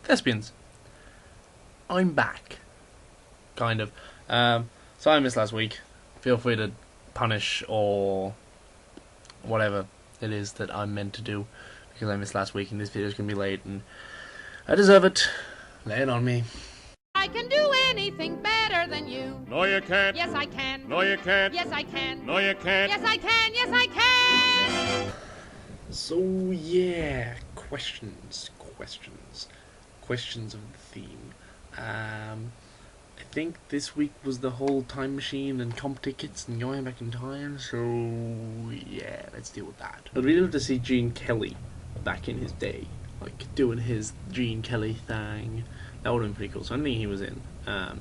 Thespians, I'm back. Kind of. So I missed last week. Feel free to punish or whatever it is that I'm meant to do because I missed last week and this video is going to be late and I deserve it. Lay it on me. I can do anything better than you. No, you can't. Yes, I can. No, you can't. Yes, I can. No, you can't. Yes, I can. Yes, I can. So yeah, questions of the theme. I think this week was the whole time machine and comp tickets and going back in time, so yeah, let's deal with that. I'd really love to see Gene Kelly back in his day, like doing his Gene Kelly thing. That would have been pretty cool. So anything he was in, I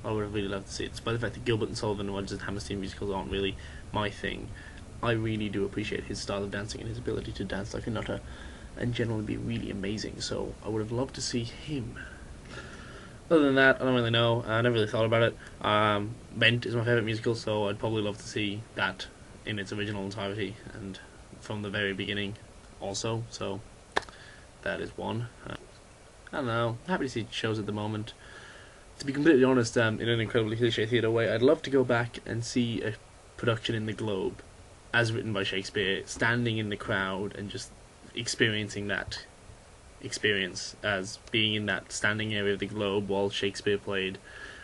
would have really loved to see it. Despite the fact that Gilbert and Sullivan and Rodgers and Hammerstein musicals aren't really my thing, I really do appreciate his style of dancing and his ability to dance like a nutter and generally be really amazing, so I would have loved to see him. Other than that, I don't really know. I never really thought about it. Bent is my favourite musical, so I'd probably love to see that in its original entirety and from the very beginning also, so that is one. I don't know, happy to see shows at the moment. To be completely honest, in an incredibly cliche theatre way, I'd love to go back and see a production in the Globe as written by Shakespeare, standing in the crowd and just experiencing that experience as being in that standing area of the Globe while Shakespeare played,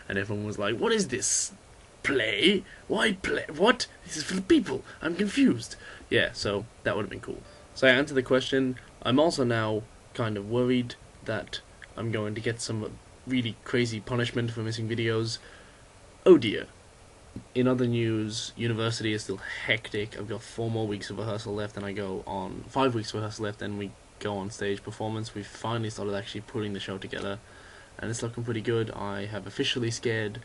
and everyone was like, what is this? Play? Why play? What? This is for the people. I'm confused. Yeah, so that would have been cool. So I answered the question. I'm also now kind of worried that I'm going to get some really crazy punishment for missing videos. Oh dear. In other news, university is still hectic. I've got 4 more weeks of rehearsal left, and I go on 5 weeks of rehearsal left, and we go on stage performance. We've finally started actually putting the show together, and it's looking pretty good. I have officially scared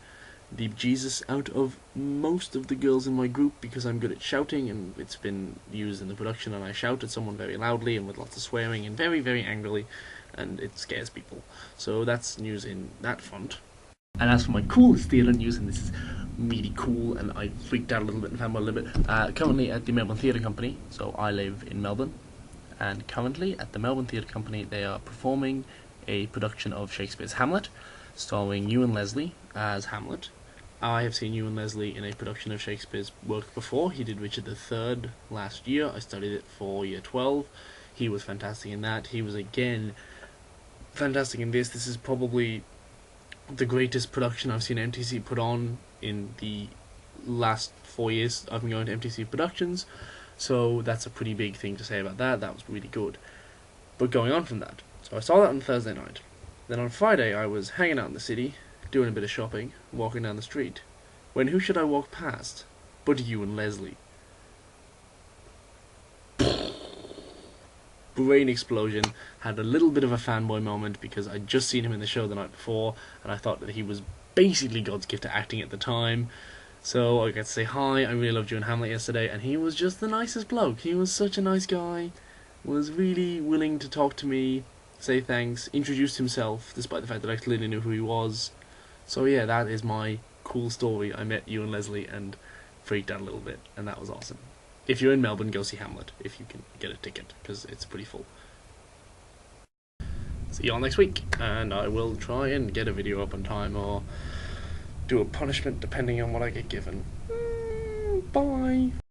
the Jesus out of most of the girls in my group because I'm good at shouting, and it's been used in the production, and I shout at someone very loudly and with lots of swearing and very, very angrily, and it scares people. So that's news in that front. And as for my coolest theatre news, and this is really cool, and I freaked out a little bit and fanboyed a little bit, currently at the Melbourne Theatre Company, so I live in Melbourne, and currently at the Melbourne Theatre Company they are performing a production of Shakespeare's Hamlet, starring Ewan Leslie as Hamlet. I have seen Ewan Leslie in a production of Shakespeare's work before. He did Richard III last year. I studied it for year 12. He was fantastic in that. He was again fantastic in this. This is probably the greatest production I've seen MTC put on in the last 4 years I've been going to MTC productions, so that's a pretty big thing to say about that. That was really good. But going on from that, so I saw that on Thursday night. Then on Friday I was hanging out in the city, doing a bit of shopping, walking down the street, when who should I walk past but you and Leslie. Brain explosion. Had a little bit of a fanboy moment because I'd just seen him in the show the night before and I thought that he was basically God's gift to acting at the time. So I got to say hi. I really loved you in Hamlet yesterday, and he was just the nicest bloke. He was such a nice guy, was really willing to talk to me, say thanks, introduced himself despite the fact that I clearly knew who he was. So yeah, that is my cool story. I met you and Leslie and freaked out a little bit, and that was awesome. If you're in Melbourne, go see Hamlet, if you can get a ticket, because it's pretty full. See you all next week, and I will try and get a video up on time, or do a punishment depending on what I get given. Bye!